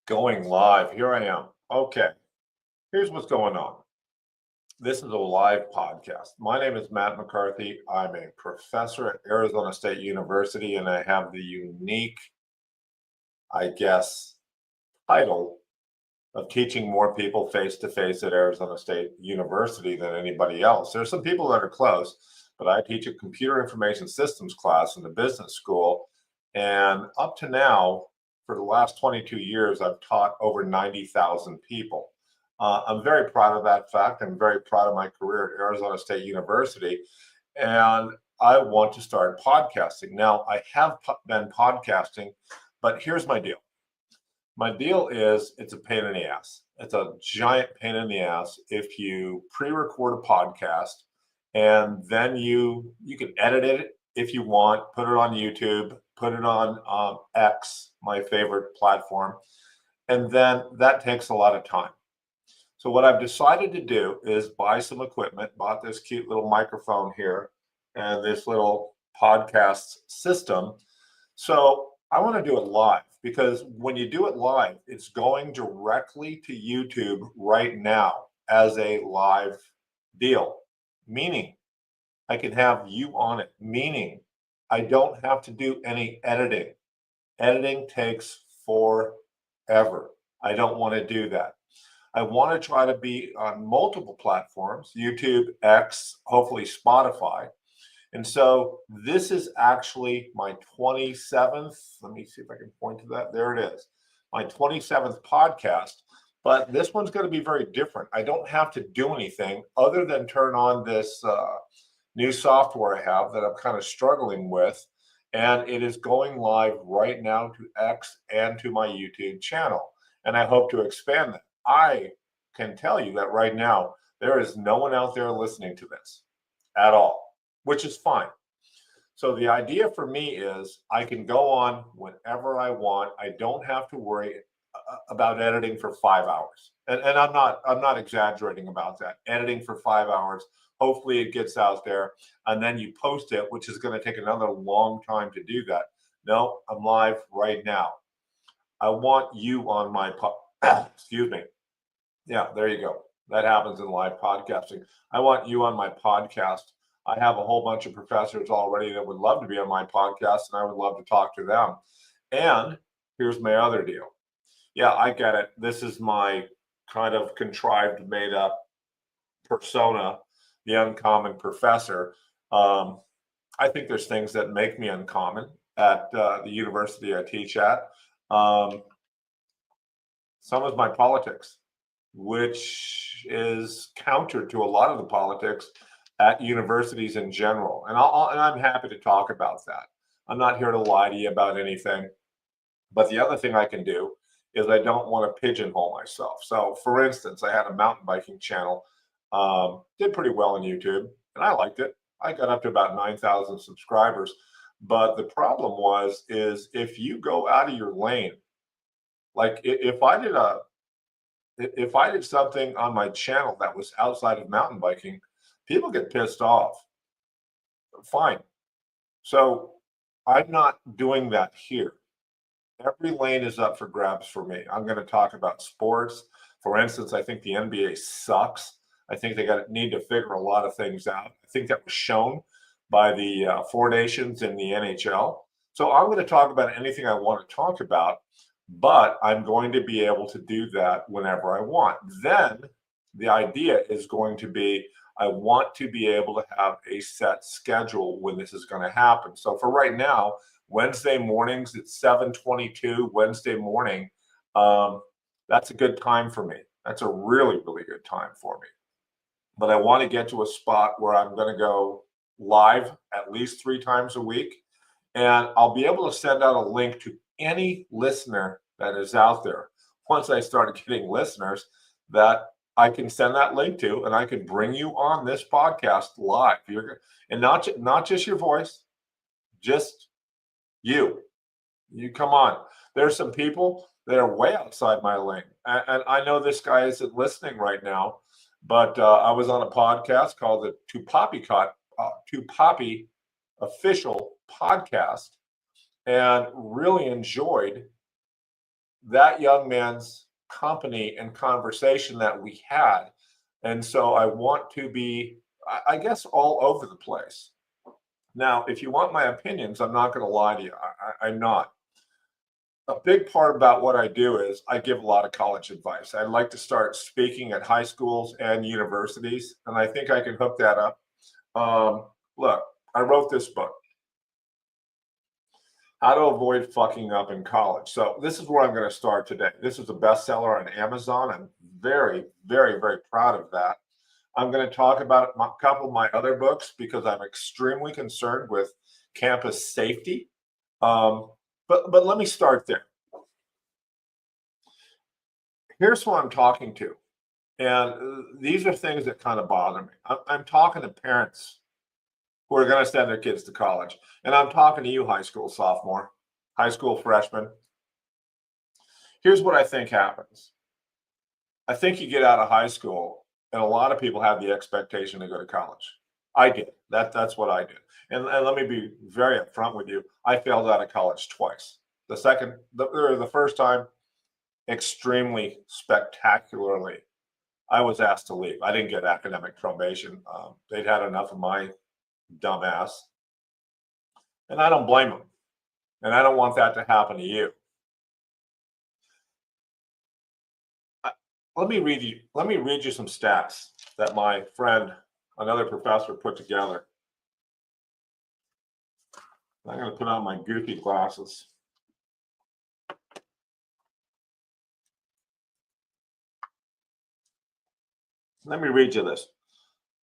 Going live. Here I am. Okay. Here's what's going on. This is a live podcast. My name is Matt McCarthy. I'm a professor at Arizona State University, and I have the unique, I guess, title of teaching more people face to face at Arizona State University than anybody else. There's some people that are close, but I teach a computer information systems class in the business school. And up to now, for the last 22 years, I've taught over 90,000 people. I'm very proud of that fact. I'm very proud of my career at Arizona State University. And I want to start podcasting. Now, I have been podcasting, but here's my deal. My deal is it's a pain in the ass. It's a giant pain in the ass if you pre-record a podcast and then you can edit it if you want, put it on YouTube, put it on X, my favorite platform, and then that takes a lot of time. So what I've decided to do is buy some equipment, bought this cute little microphone here and this little podcast system. So I want to do it live because when you do it live, it's going directly to YouTube right now as a live deal, meaning I can have you on it, meaning I don't have to do any editing. Editing takes forever. I don't want to do that. I want to try to be on multiple platforms, YouTube, X, hopefully Spotify. And so this is actually my 27th. Let me see if I can point to that. There it is. My 27th podcast. But this one's going to be very different. I don't have to do anything other than turn on this new software I have that I'm kind of struggling with. And it is going live right now to X and to my YouTube channel. And I hope to expand that. I can tell you that right now, there is no one out there listening to this at all, which is fine. So the idea for me is I can go on whenever I want. I don't have to worry about editing for 5 hours. And I'm not exaggerating about that. Editing for 5 hours. Hopefully it gets out there and then you post it, which is going to take another long time to do that. No, I'm live right now. I want you on my excuse me. Yeah, there you go. That happens in live podcasting. I want you on my podcast. I have a whole bunch of professors already that would love to be on my podcast, and I would love to talk to them. And here's my other deal. Yeah, I get it. This is my kind of contrived, made up persona, the uncommon professor. I think there's things that make me uncommon at the university I teach at. Some is my politics, which is counter to a lot of the politics at universities in general. And I'm happy to talk about that. I'm not here to lie to you about anything. But the other thing I can do is I don't want to pigeonhole myself. So for instance, I had a mountain biking channel, did pretty well on YouTube, and I liked it. I got up to about 9,000 subscribers. But the problem is if you go out of your lane, like if I did something on my channel that was outside of mountain biking, people get pissed off. Fine. So I'm not doing that here. Every lane is up for grabs for me. I'm going to talk about sports. For instance, I think the NBA sucks. I think they need to figure a lot of things out. I think that was shown by the Four Nations in the NHL. So I'm going to talk about anything I want to talk about, but I'm going to be able to do that whenever I want. Then the idea is going to be I want to be able to have a set schedule when this is going to happen. So for right now, Wednesday mornings at 7:22 Wednesday morning, that's a good time for me. That's a really, really good time for me. But I want to get to a spot where I'm going to go live at least 3 times a week. And I'll be able to send out a link to any listener that is out there. Once I start getting listeners that I can send that link to, and I can bring you on this podcast live. And not just your voice, just you. You come on. There's some people that are way outside my lane. And I know this guy isn't listening right now, but I was on a podcast called the To Poppy Official Podcast and really enjoyed that young man's company and conversation that we had. And so I want to be, I guess, all over the place. Now, if you want my opinions, I'm not going to lie to you. I'm not. A big part about what I do is I give a lot of college advice. I like to start speaking at high schools and universities, and I think I can hook that up. Look, I wrote this book, How to Avoid Fucking Up in College. So this is where I'm going to start today. This is a bestseller on Amazon. I'm very, very, very proud of that. I'm going to talk about a couple of my other books because I'm extremely concerned with campus safety. But let me start there. Here's who I'm talking to. And these are things that kind of bother me. I'm talking to parents who are going to send their kids to college. And I'm talking to you, high school sophomore, high school freshman. Here's what I think happens. I think you get out of high school, and a lot of people have the expectation to go to college. I did. That's what I did. And let me be very upfront with you. I failed out of college twice. The first time, extremely spectacularly, I was asked to leave. I didn't get academic probation. They'd had enough of my dumbass, and I don't blame them. And I don't want that to happen to you. Let me read you some stats that my friend, another professor, put together. I'm going to put on my goofy glasses. Let me read you this.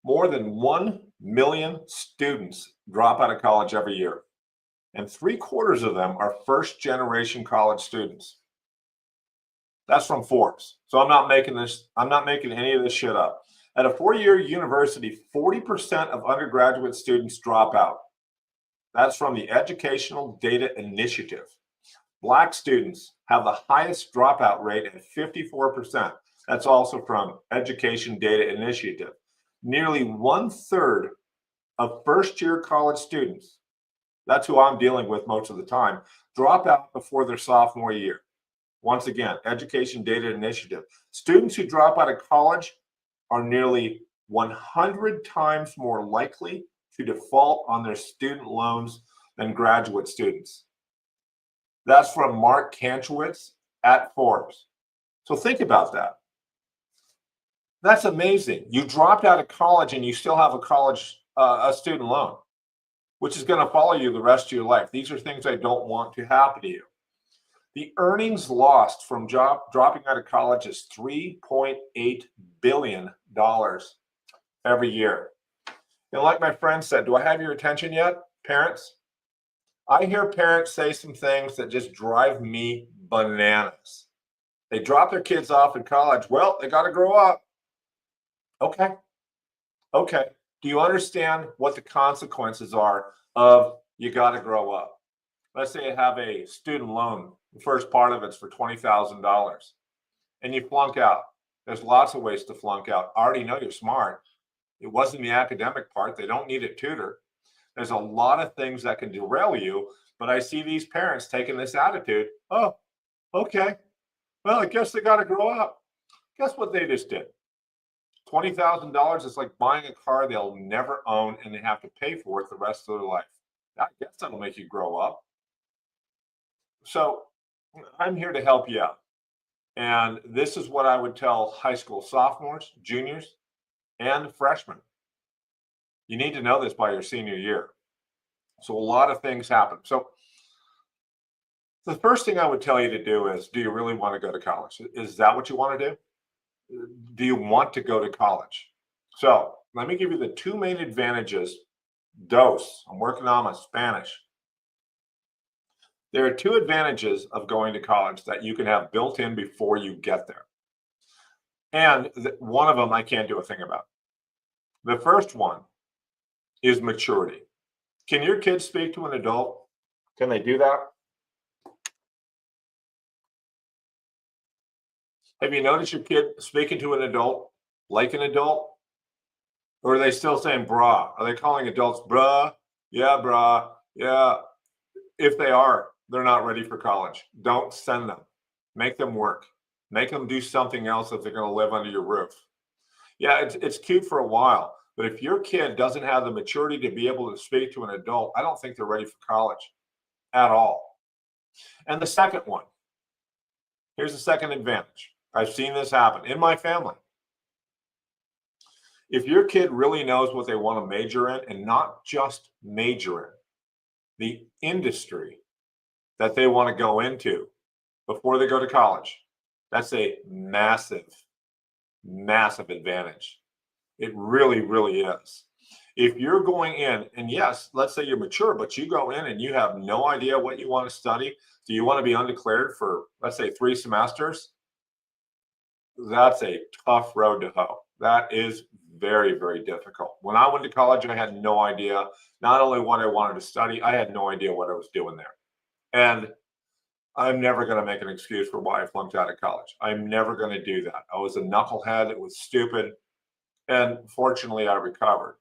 More than 1 million students drop out of college every year, and 3/4 of them are first-generation college students. That's from Forbes. So I'm not making any of this shit up. At a 4-year university, 40% of undergraduate students drop out. That's from the Educational Data Initiative. Black students have the highest dropout rate at 54%. That's also from Education Data Initiative. Nearly 1/3 of first-year college students, that's who I'm dealing with most of the time, drop out before their sophomore year. Once again, Education Data Initiative. Students who drop out of college are nearly 100 times more likely to default on their student loans than graduate students. That's from Mark Kantrowitz at Forbes. So think about that. That's amazing. You dropped out of college and you still have a student loan, which is going to follow you the rest of your life. These are things I don't want to happen to you. The earnings lost from dropping out of college is $3.8 billion every year. And like my friend said, do I have your attention yet, parents? I hear parents say some things that just drive me bananas. They drop their kids off in college. Well, they got to grow up. Okay. Do you understand what the consequences are of you got to grow up? Let's say you have a student loan. The first part of it's for $20,000 and you flunk out. There's lots of ways to flunk out. I already know you're smart. It wasn't the academic part. They don't need a tutor. There's a lot of things that can derail you, but I see these parents taking this attitude. Oh, okay. Well, I guess they got to grow up. Guess what they just did? $20,000 is like buying a car they'll never own and they have to pay for it the rest of their life. I guess that'll make you grow up. So I'm here to help you out. And this is what I would tell high school sophomores, juniors, and freshmen. You need to know this by your senior year. So a lot of things happen. So the first thing I would tell you to do is, do you really want to go to college? Is that what you want to do? Do you want to go to college? So let me give you the two main advantages. I'm working on my Spanish. There are two advantages of going to college that you can have built in before you get there. And one of them I can't do a thing about. The first one is maturity. Can your kids speak to an adult? Can they do that? Have you noticed your kid speaking to an adult like an adult? Or are they still saying brah? Are they calling adults bruh? Yeah, brah. Yeah. If they are, they're not ready for college. Don't send them. Make them work. Make them do something else if they're going to live under your roof. Yeah, it's cute for a while, but if your kid doesn't have the maturity to be able to speak to an adult, I don't think they're ready for college at all. And the second one, here's the second advantage. I've seen this happen in my family. If your kid really knows what they want to major in, and not just major in, the industry that they want to go into before they go to college, that's a massive, massive advantage. It really, really is. If you're going in, and yes, let's say you're mature, but you go in and you have no idea what you want to study. Do you want to be undeclared for, let's say, 3 semesters? That's a tough road to hoe. That is very, very difficult. When I went to college, I had no idea not only what I wanted to study, I had no idea what I was doing there. And I'm never going to make an excuse for why I flunked out of college. I'm never going to do that. I was a knucklehead. It was stupid. And fortunately, I recovered.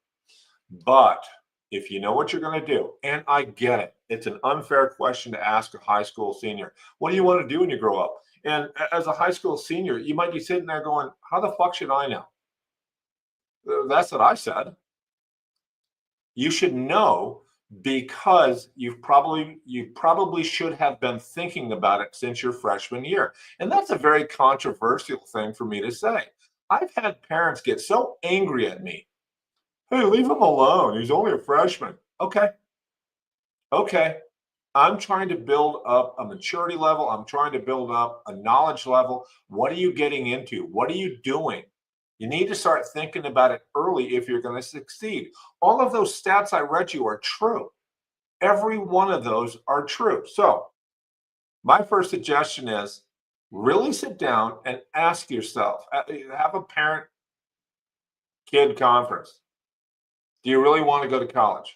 But if you know what you're going to do, and I get it, it's an unfair question to ask a high school senior. What do you want to do when you grow up? And as a high school senior, you might be sitting there going, how the fuck should I know? That's what I said. You should know because you probably should have been thinking about it since your freshman year. And that's a very controversial thing for me to say. I've had parents get so angry at me. Hey, leave him alone. He's only a freshman. Okay. I'm trying to build up a maturity level. I'm trying to build up a knowledge level. What are you getting into? What are you doing? You need to start thinking about it early if you're going to succeed. All of those stats I read you are true. Every one of those are true. So my first suggestion is really sit down and ask yourself, have a parent-kid conference. Do you really want to go to college?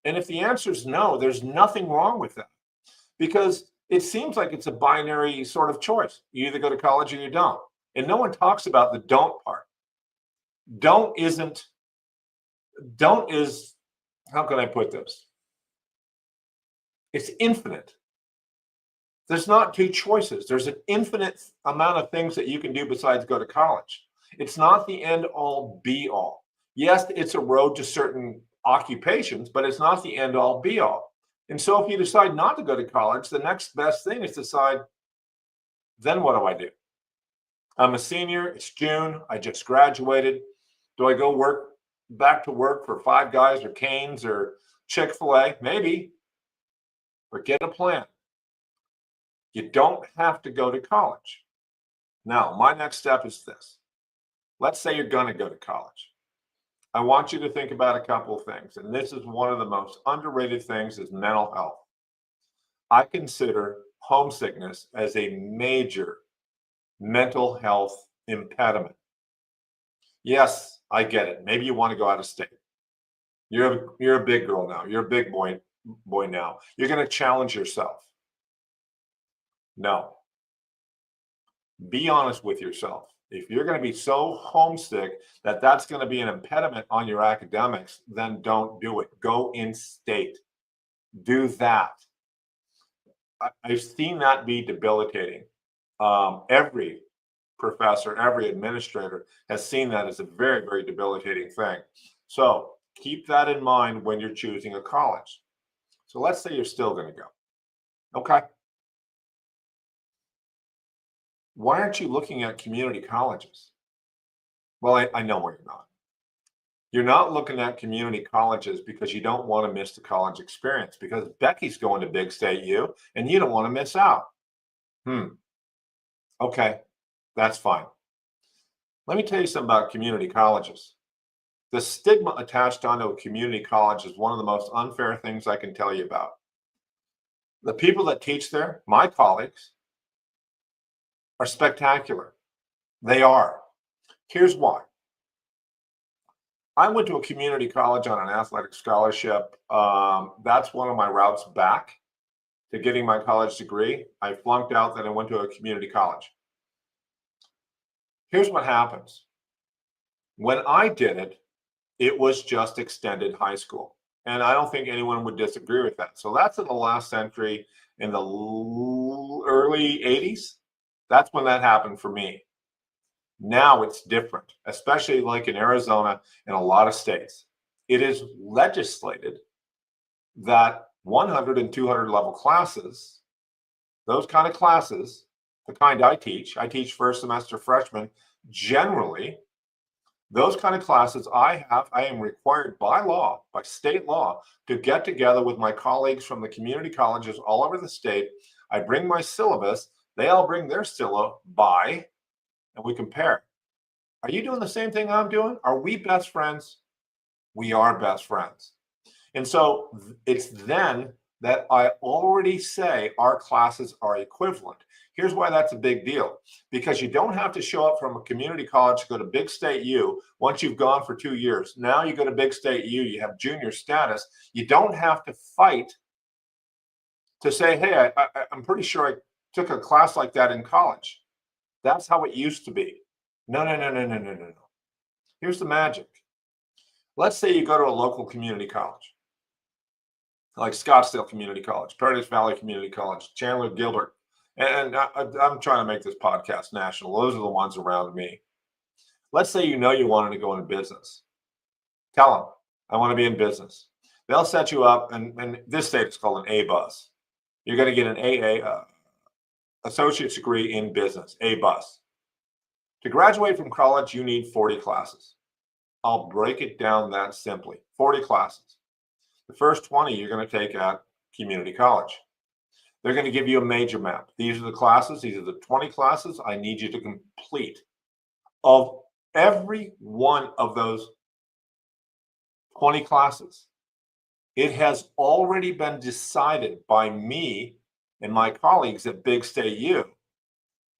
And if the answer is no, there's nothing wrong with that, because it seems like it's a binary sort of choice. You either go to college or you don't. And no one talks about the don't part. Don't is, how can I put this? It's infinite. There's not 2 choices. There's an infinite amount of things that you can do besides go to college. It's not the end all be all. Yes, it's a road to certain occupations, but it's not the end all be all. And so if you decide not to go to college, the next best thing is to decide, then what do I do? I'm a senior. It's June. I just graduated. Do I go back to work for Five Guys or Cane's or Chick-fil-A? Maybe. But get a plan. You don't have to go to college. Now, my next step is this. Let's say you're going to go to college. I want you to think about a couple of things, and this is one of the most underrated things is mental health. I consider homesickness as a major mental health impediment. Yes, I get it. Maybe you want to go out of state. You're a big girl now. You're a big boy now. You're going to challenge yourself. No. Be honest with yourself. If you're going to be so homesick that that's going to be an impediment on your academics, then don't do it. Go in state. Do that. I've seen that be debilitating. Every professor, every administrator has seen that as a very, very debilitating thing. So keep that in mind when you're choosing a college. So let's say you're still going to go. Okay. Why aren't you looking at community colleges? Well, I know why you're not. You're not looking at community colleges because you don't want to miss the college experience, because Becky's going to Big State U and you don't want to miss out. Okay, that's fine. Let me tell you something about community colleges. The stigma attached onto a community college is one of the most unfair things I can tell you about. The people that teach there, my colleagues, are spectacular. They are. Here's why. I went to a community college on an athletic scholarship. That's one of my routes back to getting my college degree. I flunked out, then I went to a community college. Here's what happens. When I did it, it was just extended high school. And I don't think anyone would disagree with that. So that's in the last century. in the early 80s. That's when that happened for me. Now it's different, especially like in Arizona and a lot of states. It is legislated that 100 and 200 level classes, those kind of classes, the kind I teach first semester freshmen, generally, those kind of classes I am required by law, by state law, to get together with my colleagues from the community colleges all over the state. I bring my syllabus, they all bring their syllabi, and we compare. Are you doing the same thing I'm doing? Are we best friends? We are best friends. And so it's then that I already say our classes are equivalent. Here's why that's a big deal. Because you don't have to show up from a community college to go to Big State U once you've gone for 2 years. Now you go to Big State U, you have junior status. You don't have to fight to say, hey, I'm pretty sure I took a class like that in college. That's how it used to be. No. Here's the magic. Let's say you go to a local community college, like Scottsdale Community College, Paradise Valley Community College, Chandler Gilbert. And I'm trying to make this podcast national. Those are the ones around me. Let's say you know you wanted to go into business. Tell them, I want to be in business. They'll set you up, and this state is called an A bus. You're going to get an AA, associate's degree in business, A bus. To graduate from college, you need 40 classes. I'll break it down that simply. 40 classes. The first 20 you're going to take at community college. They're going to give you a major map. These are the classes. These are the 20 classes I need you to complete. Of every one of those 20 classes, it has already been decided by me and my colleagues at Big State U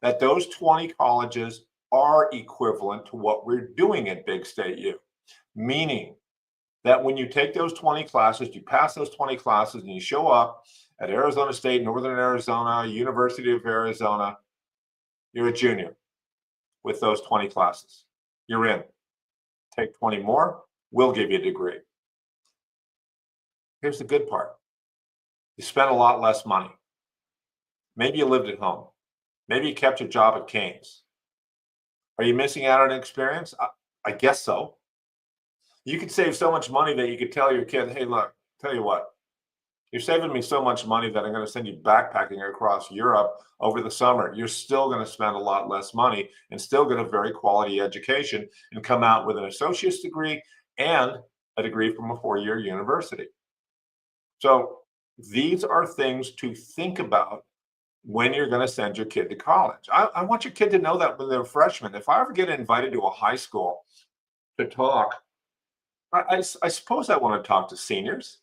that those 20 colleges are equivalent to what we're doing at Big State U, meaning that when you take those 20 classes, you pass those 20 classes, and you show up at Arizona State, Northern Arizona, University of Arizona, you're a junior with those 20 classes. You're in. Take 20 more, we'll give you a degree. Here's the good part. You spent a lot less money. Maybe you lived at home. Maybe you kept your job at Cane's. Are you missing out on an experience? I guess so. You could save so much money that you could tell your kid, hey, look, tell you what, you're saving me so much money that I'm going to send you backpacking across Europe over the summer. You're still going to spend a lot less money and still get a very quality education and come out with an associate's degree and a degree from a 4-year university. So these are things to think about when you're going to send your kid to college. I want your kid to know that when they're a freshman. If I ever get invited to a high school to talk, I suppose I want to talk to seniors,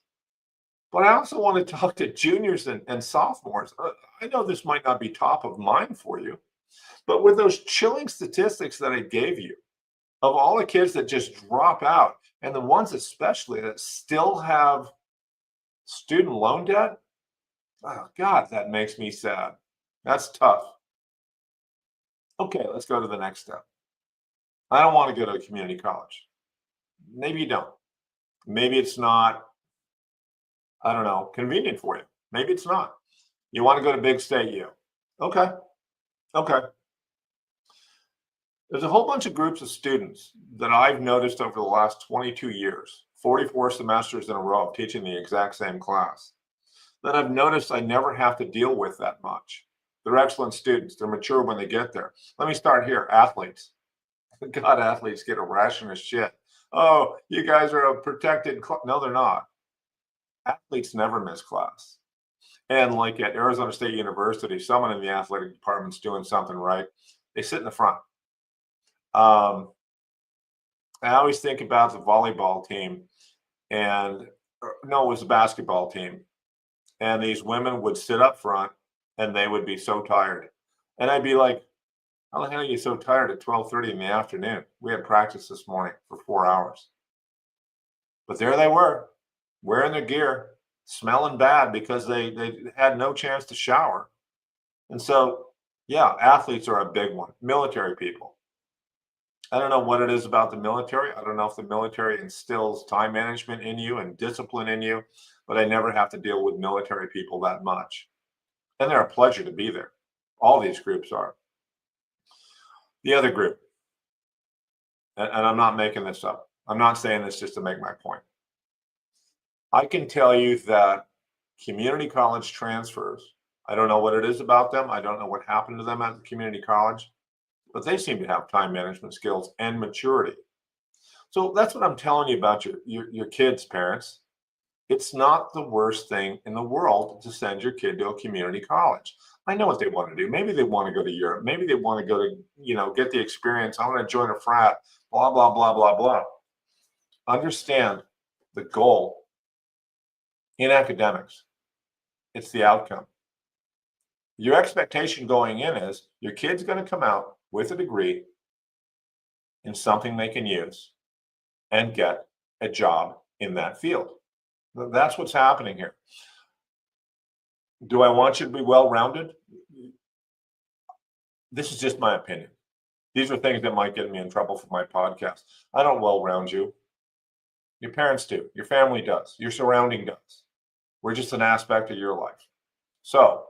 but I also want to talk to juniors and sophomores. I know this might not be top of mind for you, but with those chilling statistics that I gave you of all the kids that just drop out and the ones especially that still have student loan debt, oh God, that makes me sad. That's tough. Okay, let's go to the next step. I don't want to go to a community college. Maybe you don't. Maybe it's not, I don't know, convenient for you. Maybe it's not. You want to go to Big State U. Okay. There's a whole bunch of groups of students that I've noticed over the last 22 years, 44 semesters in a row of teaching the exact same class, that I've noticed I never have to deal with that much. They're excellent students. They're mature when they get there. Let me start here. Athletes. God, athletes get a ration of shit. Oh, you guys are a protected class. No, they're not. Athletes never miss class. And like at Arizona State University, someone in the athletic department's doing something right. They sit in the front. I always think about the volleyball team, and no, it was a basketball team. And these women would sit up front, and they would be so tired. And I'd be like, how the hell are you so tired at 12:30 in the afternoon? We had practice this morning for 4 hours. But there they were, wearing their gear, smelling bad because they had no chance to shower. And so, yeah, athletes are a big one. Military people. I don't know what it is about the military. I don't know if the military instills time management in you and discipline in you, but I never have to deal with military people that much. And they're a pleasure to be there. All these groups are. The other group, and I'm not making this up. I'm not saying this just to make my point. I can tell you that community college transfers, I don't know what it is about them. I don't know what happened to them at the community college, but they seem to have time management skills and maturity. So that's what I'm telling you about your kids' parents. It's not the worst thing in the world to send your kid to a community college. I know what they want to do. Maybe they want to go to Europe. Maybe they want to go to, get the experience. I want to join a frat, blah, blah, blah, blah, blah. Understand the goal in academics. It's the outcome. Your expectation going in is your kid's going to come out with a degree in something they can use and get a job in that field. That's what's happening here. Do I want you to be well-rounded? This is just my opinion. These are things that might get me in trouble for my podcast. I don't well-round you. Your parents do. Your family does. Your surrounding does. We're just an aspect of your life. So,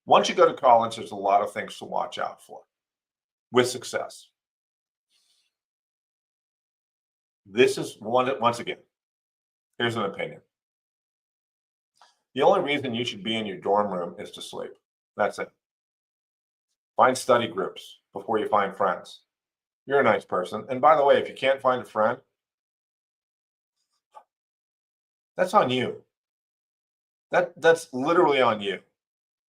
once you go to college, there's a lot of things to watch out for with success. This is once again, here's an opinion. The only reason you should be in your dorm room is to sleep. That's it. Find study groups before you find friends. You're a nice person. And by the way, if you can't find a friend, that's on you. That's literally on you.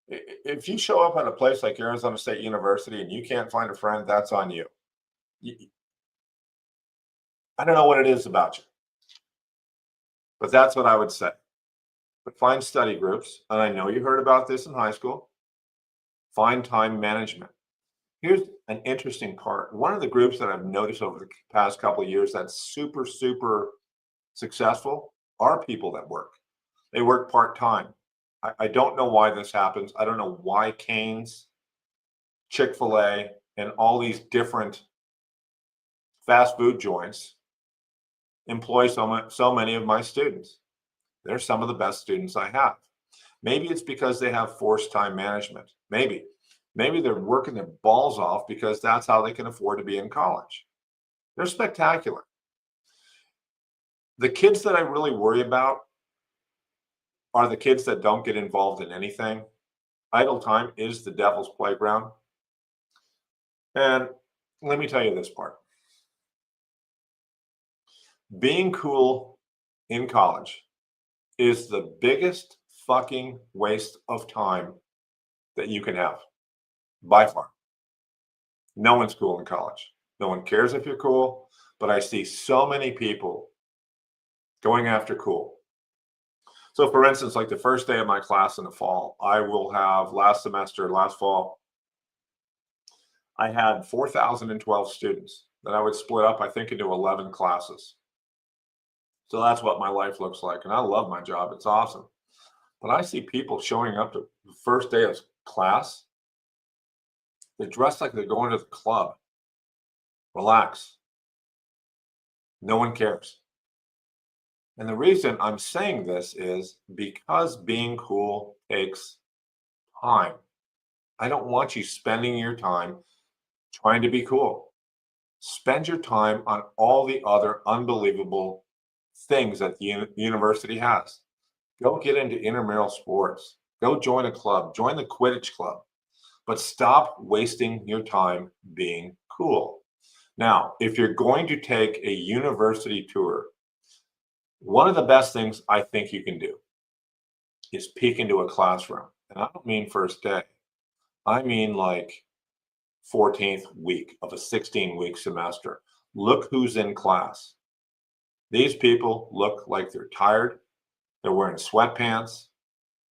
If you show up at a place like Arizona State University and you can't find a friend, that's on you. I don't know what it is about you, but that's what I would say. But find study groups, and I know you heard about this in high school. Find time management. Here's an interesting part. One of the groups that I've noticed over the past couple of years that's super, super successful are people that work. They work part-time. I don't know why this happens. I don't know why Cane's, Chick-fil-A, and all these different fast food joints employ so many of my students. They're some of the best students I have. Maybe it's because they have forced time management. Maybe they're working their balls off because that's how they can afford to be in college. They're spectacular. The kids that I really worry about are the kids that don't get involved in anything. Idle time is the devil's playground. And let me tell you this part. Being cool in college is the biggest fucking waste of time that you can have, by far. No one's cool in college. No one cares if you're cool, but I see so many people going after cool. So for instance, like the first day of my class in the fall, I will have last fall, I had 4,012 students that I would split up, I think, into 11 classes. So that's what my life looks like. And I love my job. It's awesome. But I see people showing up to the first day of class. They're dressed like they're going to the club. Relax. No one cares. And the reason I'm saying this is because being cool takes time. I don't want you spending your time trying to be cool. Spend your time on all the other unbelievable things that the university has. Go get into intramural sports. Go join a club. Join the Quidditch club. But stop wasting your time being cool. Now, if you're going to take a university tour, one of the best things I think you can do is peek into a classroom. And I don't mean first day. I mean like 14th week of a 16-week semester. Look who's in class. These people look like they're tired. They're wearing sweatpants.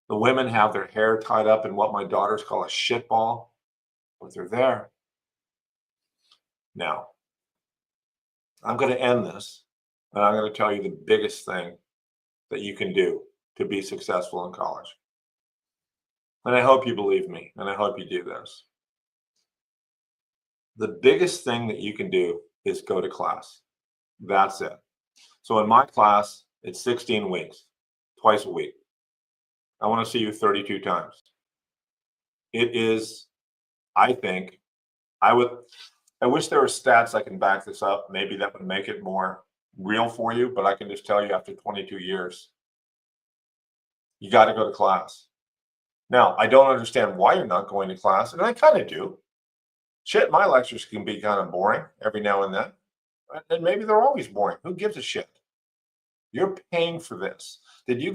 The women have their hair tied up in what my daughters call a shit ball, but they're there. Now, I'm going to end this, and I'm going to tell you the biggest thing that you can do to be successful in college. And I hope you believe me, and I hope you do this. The biggest thing that you can do is go to class. That's it. So in my class, it's 16 weeks, twice a week. I want to see you 32 times. It is, I think, I wish there were stats I can back this up. Maybe that would make it more real for you, but I can just tell you after 22 years, you got to go to class. Now, I don't understand why you're not going to class, and I kind of do. Shit, my lectures can be kind of boring every now and then. And maybe they're always boring. Who gives a shit? You're paying for this. Did you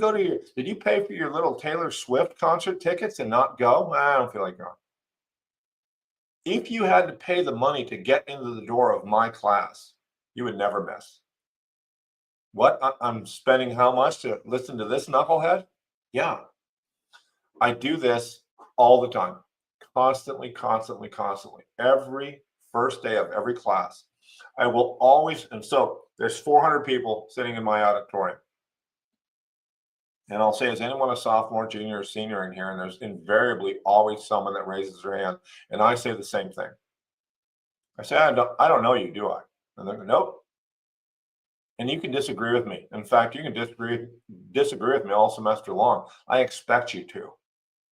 pay for your little Taylor Swift concert tickets and not go? I don't feel like going. If you had to pay the money to get into the door of my class, you would never miss. What? I'm spending how much to listen to this knucklehead? Yeah. I do this all the time, constantly, constantly, constantly. Every first day of every class, I will always, and so there's 400 people sitting in my auditorium. And I'll say, is anyone a sophomore, junior, or senior in here? And there's invariably always someone that raises their hand. And I say the same thing. I say, I don't know you, do I? And they're like, nope. And you can disagree with me. In fact, you can disagree with me all semester long. I expect you to.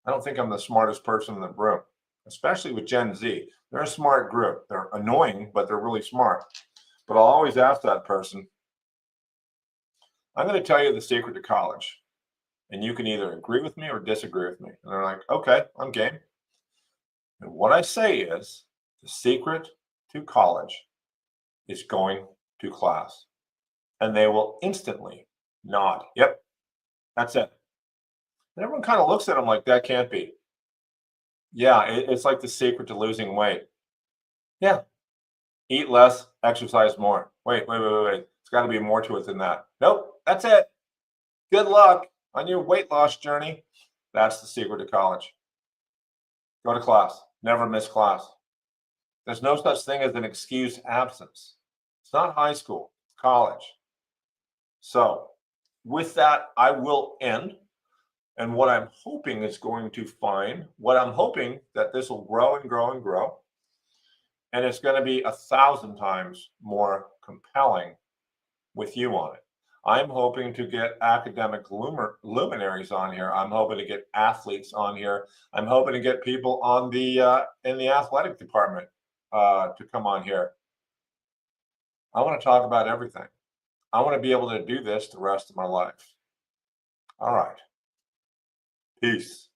I don't think I'm the smartest person in the room, especially with Gen Z. They're a smart group. They're annoying, but they're really smart. But I'll always ask that person, I'm going to tell you the secret to college. And you can either agree with me or disagree with me. And they're like, okay, I'm game. And what I say is the secret to college is going to class. And they will instantly nod. Yep, that's it. And everyone kind of looks at them like, that can't be. Yeah, it's like the secret to losing weight. Yeah, eat less, exercise more. Wait. It's got to be more to it than that. Nope, that's it. Good luck on your weight loss journey. That's the secret to college. Go to class. Never miss class. There's no such thing as an excused absence. It's not high school, it's college. So with that, I will end. And what I'm hoping is going to find, what I'm hoping that this will grow and grow and grow. And it's going to be 1,000 times more compelling with you on it. I'm hoping to get academic luminaries on here. I'm hoping to get athletes on here. I'm hoping to get people on the in the athletic department to come on here. I want to talk about everything. I want to be able to do this the rest of my life. All right. Peace.